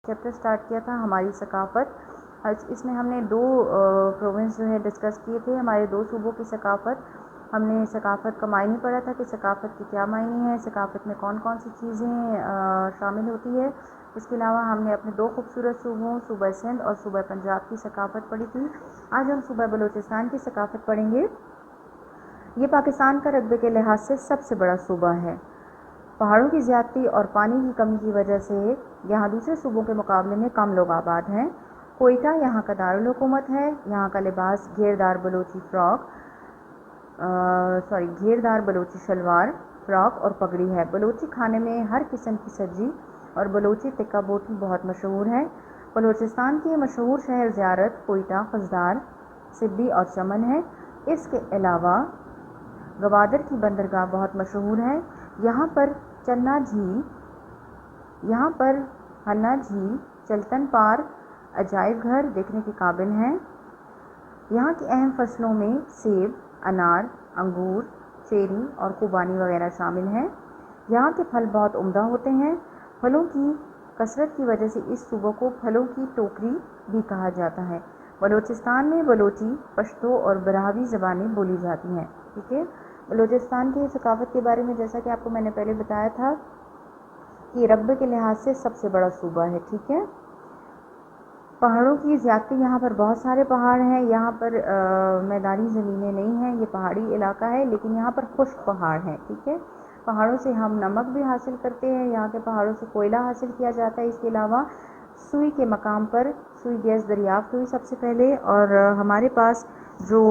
Chapter start کیا تھا ہماری ثقافت. اس میں ہم نے 2 پروونس جو ہے ڈسکس کیے تھے, ہمارے 2 صوبوں کی ثقافت. ہم نے ثقافت کا معنی پڑھا تھا کہ ثقافت کی کیا معنی ہے, ثقافت میں کون کون سی چیزیں شامل ہوتی ہے. اس کے علاوہ ہم نے اپنے 2 خوبصورت صوبوں صوبہ سندھ اور صوبہ پنجاب کی ثقافت پڑھی تھی. آج ہم صوبہ بلوچستان کی ثقافت پڑھیں گے. یہ پاکستان کا رقبے کے لحاظ سے سب سے بڑا صوبہ ہے. پہاڑوں کی زیادتی اور پانی کی کمی کی وجہ سے یہاں دوسرے صوبوں کے مقابلے میں کم لوگ آباد ہیں. کوئٹہ یہاں کا دارالحکومت ہے. یہاں کا لباس گھیردار بلوچی شلوار, فراک اور پگڑی ہے. بلوچی کھانے میں ہر قسم کی سبزی اور بلوچی ٹکا بوٹی بہت مشہور ہے. بلوچستان کے مشہور شہر زیارت کوئٹہ, خضدار, سبی اور چمن ہے. اس کے علاوہ گوادر کی بندرگاہ بہت مشہور ہے. یہاں پر ہنا جھیل, چلتن پارک, عجائب گھر دیکھنے کے قابل ہیں. یہاں کی اہم فصلوں میں سیب, انار, انگور, چیری اور خوبانی وغیرہ شامل ہیں. یہاں کے پھل بہت عمدہ ہوتے ہیں. پھلوں کی کثرت کی وجہ سے اس صوبہ کو پھلوں کی ٹوکری بھی کہا جاتا ہے. بلوچستان میں بلوچی, پشتو اور براہوی زبانیں بولی جاتی ہیں. ٹھیک ہے. بلوچستان کی ثقافت کے بارے میں جیسا کہ آپ کو میں نے پہلے بتایا تھا کہ رقبے کے لحاظ سے سب سے بڑا صوبہ ہے. ٹھیک ہے. پہاڑوں کی زیادتی, یہاں پر بہت سارے پہاڑ ہیں. یہاں پر میدانی زمینیں نہیں ہیں, یہ پہاڑی علاقہ ہے, لیکن یہاں پر خشک پہاڑ ہیں. ٹھیک ہے. پہاڑوں سے ہم نمک بھی حاصل کرتے ہیں. یہاں کے پہاڑوں سے کوئلہ حاصل کیا جاتا ہے. اس کے علاوہ سوئی کے مقام پر سوئی گیس دریافت ہوئی سب سے پہلے, اور ہمارے پاس جو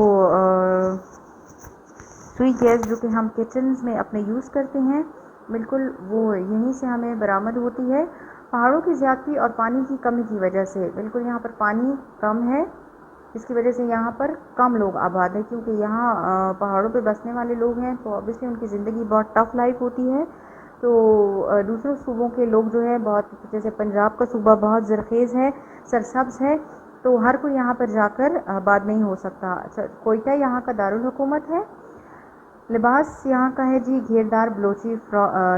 سوئی گیس جو کہ ہم کچنز میں اپنے یوز کرتے ہیں, بالکل وہ یہیں سے ہمیں برآمد ہوتی ہے. پہاڑوں کی زیادتی اور پانی کی کمی کی وجہ سے, بالکل یہاں پر پانی کم ہے, اس کی وجہ سے یہاں پر کم لوگ آباد ہیں, کیونکہ یہاں پہاڑوں پہ بسنے والے لوگ ہیں, تو obviously ان کی زندگی بہت ٹف لائف ہوتی ہے. تو دوسرے صوبوں کے لوگ جو ہے بہت, جیسے پنجاب کا صوبہ بہت زرخیز ہے, سرسبز ہے, تو ہر کوئی یہاں پر جا کر آباد نہیں ہو سکتا. کوئٹہ یہاں کا دارالحکومت ہے. لباس یہاں کا ہے جی گھیردار بلوچی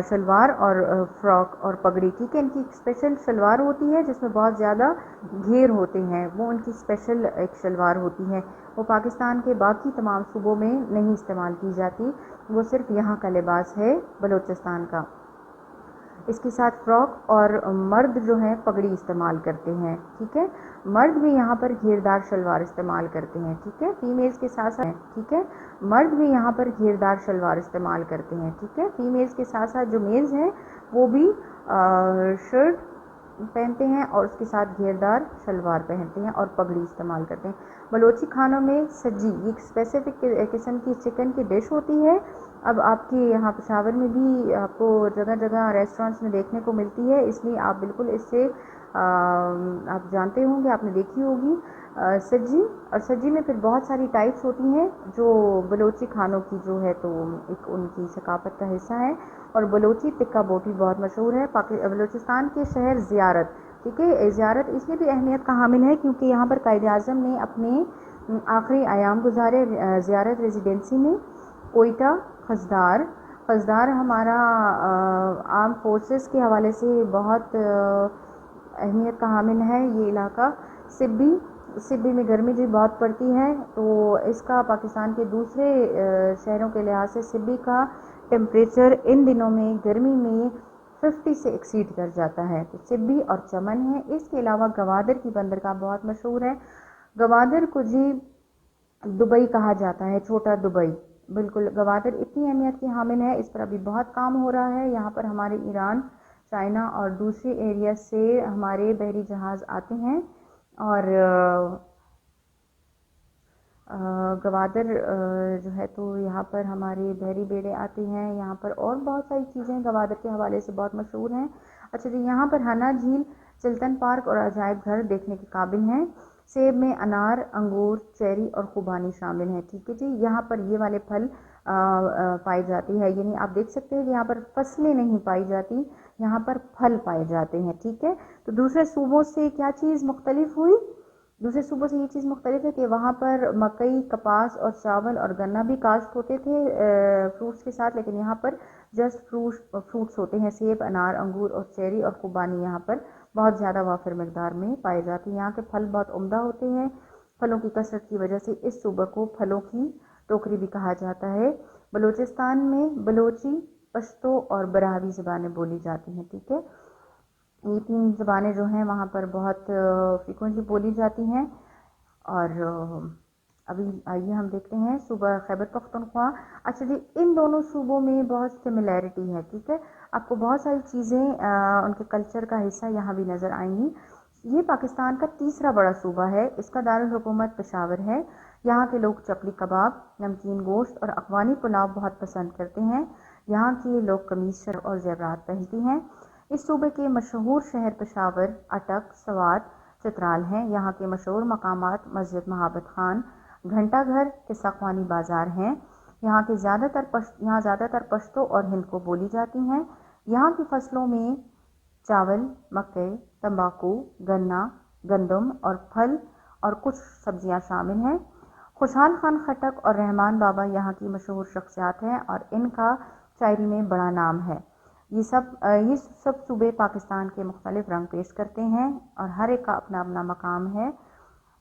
شلوار اور فراک اور پگڑی. ٹھیک ہے. ان کی اسپیشل شلوار ہوتی ہے جس میں بہت زیادہ گھیر ہوتے ہیں, وہ ان کی اسپیشل ایک شلوار ہوتی ہے. وہ پاکستان کے باقی تمام صوبوں میں نہیں استعمال کی جاتی, وہ صرف یہاں کا لباس ہے بلوچستان کا. اس کے ساتھ فراک, اور مرد جو ہیں پگڑی استعمال کرتے ہیں. ٹھیک ہے. مرد بھی یہاں پر گھیردار شلوار استعمال کرتے ہیں. ٹھیک ہے. فیمیلز کے ساتھ ساتھ, ٹھیک ہے, مرد بھی یہاں پر گھیردار شلوار استعمال کرتے ہیں. ٹھیک ہے. فیمیلز کے ساتھ ساتھ جو میلز ہیں وہ بھی شرٹ پہنتے ہیں اور اس کے ساتھ گھیردار شلوار پہنتے ہیں اور پگڑی استعمال کرتے ہیں. بلوچی کھانوں میں سجی, یہ ایک اسپیسیفک قسم کی چکن کی ڈش ہوتی ہے. اب آپ کے یہاں پشاور میں بھی آپ کو جگہ جگہ ریسٹورینٹس میں دیکھنے کو ملتی ہے, اس لیے آپ بالکل اس سے آپ جانتے ہوں گے, آپ نے دیکھی ہوگی سجی. اور سجی میں پھر بہت ساری ٹائپس ہوتی ہیں جو بلوچی کھانوں کی جو ہے تو ایک ان کی ثقافت کا حصہ ہے. اور بلوچی ٹکا بوٹی بہت مشہور ہے. بلوچستان کے شہر زیارت, ٹھیک ہے, زیارت اس لیے بھی اہمیت کا حامل ہے کیونکہ یہاں پر قائد اعظم نے اپنے آخری ایام گزارے زیارت ریزیڈنسی میں. کوئٹہ, خضدار ہمارا آرم فورسز کے حوالے سے بہت اہمیت کا حامل ہے یہ علاقہ. سبی میں گرمی بھی بہت پڑتی ہے, تو اس کا پاکستان کے دوسرے شہروں کے لحاظ سے سبی کا ٹیمپریچر ان دنوں میں گرمی میں 50 سے ایکسیڈ کر جاتا ہے. تو سبی اور چمن ہے. اس کے علاوہ گوادر کی بندرگاہ بہت مشہور ہے. گوادر کو جی دبئی کہا جاتا ہے, چھوٹا دبئی. بالکل گوادر اتنی اہمیت کی حامل ہے, اس پر ابھی بہت کام ہو رہا ہے. یہاں پر ہمارے ایران, چائنا اور دوسرے ایریا سے ہمارے بحری جہاز آتے ہیں, اور گوادر جو ہے تو یہاں پر ہمارے بحری بیڑے آتے ہیں. یہاں پر اور بہت ساری چیزیں گوادر کے حوالے سے بہت مشہور ہیں. اچھا جی, یہاں پر ہنا جھیل, چلتن پارک اور عجائب گھر دیکھنے کے قابل ہیں. سیب میں انار, انگور, چیری اور خوبانی شامل ہیں. ٹھیک ہے جی. یہاں پر یہ والے پھل پائی جاتی ہے, یعنی آپ دیکھ سکتے ہیں کہ یہاں پر فصلیں نہیں پائی جاتی, یہاں پر پھل پائے جاتے ہیں. ٹھیک ہے. تو دوسرے صوبوں سے کیا چیز مختلف ہوئی؟ دوسرے صوبوں سے یہ چیز مختلف ہے کہ وہاں پر مکئی, کپاس اور چاول اور گنا بھی کاشت ہوتے تھے فروٹس کے ساتھ, لیکن یہاں پر جسٹ فروٹس ہوتے ہیں, سیب, انار, انگور اور چیری اور خوبانی یہاں پر بہت زیادہ وافر مقدار میں پائے جاتے ہیں۔ یہاں کے پھل بہت عمدہ ہوتے ہیں۔ پھلوں کی کثرت کی وجہ سے اس صوبہ کو پھلوں کی ٹوکری بھی کہا جاتا ہے۔ بلوچستان میں بلوچی، پشتو اور براہوی زبانیں بولی جاتی ہیں، ٹھیک ہے۔ یہ 3 زبانیں جو ہیں وہاں پر بہت فریکوینٹلی بولی جاتی ہیں۔ اور ابھی آئیے ہم دیکھتے ہیں صوبہ خیبر پختونخوا۔ اچھا جی، ان دونوں صوبوں میں بہت سملیرٹی ہے، ٹھیک ہے۔ آپ کو بہت ساری چیزیں ان کے کلچر کا حصہ یہاں بھی نظر آئیں گی۔ یہ پاکستان کا تیسرا بڑا صوبہ ہے۔ اس کا دارالحکومت پشاور ہے۔ یہاں کے لوگ چپلی کباب، نمکین گوشت اور افغانی پلاؤ بہت پسند کرتے ہیں۔ یہاں کے لوگ قمیص شرٹ اور زیورات پہنتے ہیں۔ اس صوبے کے مشہور شہر پشاور، اٹک، سوات، چترال ہیں۔ یہاں کے مشہور مقامات مسجد مہابت خان، گھنٹہ گھر، قصہ خوانی بازار ہیں۔ یہاں زیادہ تر پشتو اور ہند کو بولی جاتی ہیں۔ یہاں کی فصلوں میں چاول، مکئی، تمباکو، گنا، گندم اور پھل اور کچھ سبزیاں شامل ہیں۔ خوشحال خان خٹک اور رحمان بابا یہاں کی مشہور شخصیات ہیں اور ان کا شاعری میں بڑا نام ہے۔ یہ سب صوبے پاکستان کے مختلف رنگ پیش کرتے ہیں اور ہر ایک کا اپنا اپنا مقام ہے۔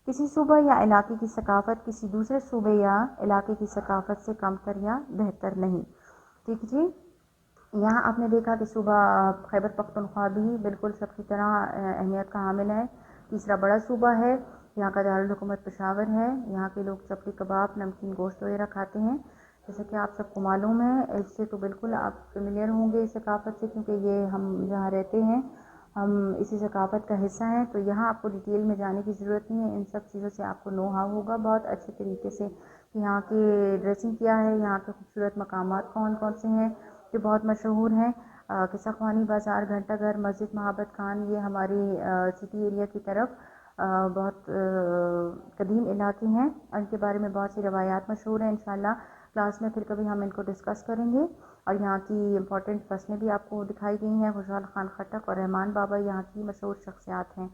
کسی صوبہ یا علاقے کی ثقافت کسی دوسرے صوبے یا علاقے کی ثقافت سے کم تر یا بہتر نہیں، ٹھیک جی۔ یہاں آپ نے دیکھا کہ صوبہ خیبر پختونخوا بھی بالکل سب کی طرح اہمیت کا حامل ہے، تیسرا بڑا صوبہ ہے۔ یہاں کا دارالحکومت پشاور ہے۔ یہاں کے لوگ چپلی کباب، نمکین گوشت وغیرہ کھاتے ہیں، جیسا کہ آپ سب کو معلوم ہے۔ اس سے تو بالکل آپ فیملیئر ہوں گے اس ثقافت سے، کیونکہ یہ ہم جہاں رہتے ہیں ہم اسی ثقافت کا حصہ ہیں، تو یہاں آپ کو ڈیٹیل میں جانے کی ضرورت نہیں ہے۔ ان سب چیزوں سے آپ کو نو ہاؤ ہوگا بہت اچھے طریقے سے کہ یہاں کی ڈریسنگ کیا ہے، یہاں کے خوبصورت مقامات کون کون سے ہیں جو بہت مشہور ہیں۔ قصہ خوانی بازار، گھنٹہ گھر، مسجد مہابت خان، یہ ہماری سٹی ایریا کی طرف بہت قدیم علاقے ہیں اور ان کے بارے میں بہت سی روایات مشہور ہیں۔ انشاءاللہ کلاس میں پھر کبھی ہم ان کو ڈسکس کریں گے، اور یہاں کی امپورٹنٹ فصلیں بھی آپ کو دکھائی گئی ہیں۔ خوشحال خان خٹک اور رحمان بابا یہاں کی مشہور شخصیات ہیں،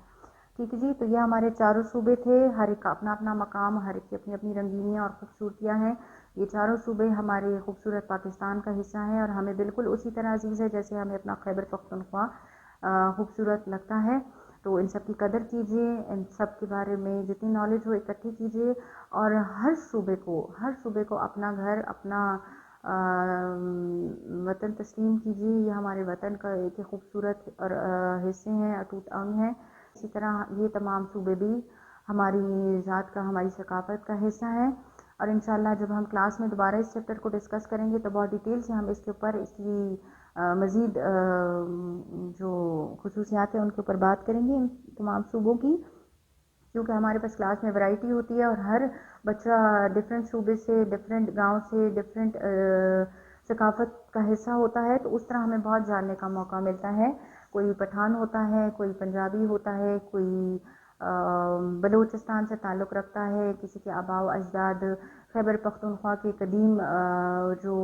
ٹھیک ہے جی۔ تو یہ ہمارے 4 صوبے تھے، ہر ایک کا اپنا اپنا مقام، ہر ایک کی اپنی اپنی رنگینیاں اور خوبصورتیاں ہیں۔ یہ 4 صوبے ہمارے خوبصورت پاکستان کا حصہ ہیں اور ہمیں بالکل اسی طرح عزیز ہے جیسے ہمیں اپنا خیبر پختونخوا خوبصورت لگتا ہے۔ تو ان سب کی قدر کیجیے، ان سب کے بارے میں جتنی نالج ہو اکٹھی کیجیے، اور ہر صوبے کو اپنا گھر، اپنا وطن تسلیم کیجیے۔ یہ ہمارے وطن کا ایک خوبصورت اور حصے ہیں، اٹوٹ انگ ہیں۔ اسی طرح یہ تمام صوبے بھی ہماری ذات کا، ہماری ثقافت کا حصہ ہیں، اور انشاءاللہ جب ہم کلاس میں دوبارہ اس چیپٹر کو ڈسکس کریں گے تو بہت ڈیٹیل سے ہم اس کے اوپر، اس کی مزید جو خصوصیات ہیں ان کے اوپر بات کریں گے ان تمام صوبوں کی، کیونکہ ہمارے پاس کلاس میں ورائٹی ہوتی ہے اور ہر بچہ ڈفرینٹ صوبے سے، ڈفرینٹ گاؤں سے، ڈفرینٹ ثقافت کا حصہ ہوتا ہے، تو اس طرح ہمیں بہت جاننے کا موقع ملتا ہے۔ کوئی پٹھان ہوتا ہے، کوئی پنجابی ہوتا ہے، کوئی بلوچستان سے تعلق رکھتا ہے، کسی کے آباء و اجداد خیبر پختونخوا کے قدیم جو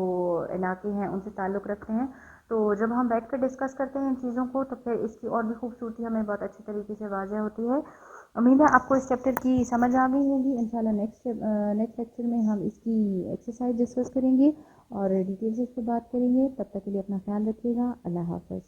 علاقے ہیں ان سے تعلق رکھتے ہیں۔ تو جب ہم بیٹھ کر ڈسکس کرتے ہیں ان چیزوں کو تو پھر اس کی اور بھی خوبصورتی ہمیں بہت اچھے طریقے سے واضح ہوتی ہے۔ امید ہے آپ کو اس چیپٹر کی سمجھ آ گئی ہوگی۔ انشاءاللہ نیکسٹ لیکچر میں ہم اس کی ایکسرسائز ڈسکس کریں گے اور ڈیٹیل سے اس پہ بات کریں گے۔ تب تک کے لیے اپنا خیال رکھیے گا۔ اللہ حافظ۔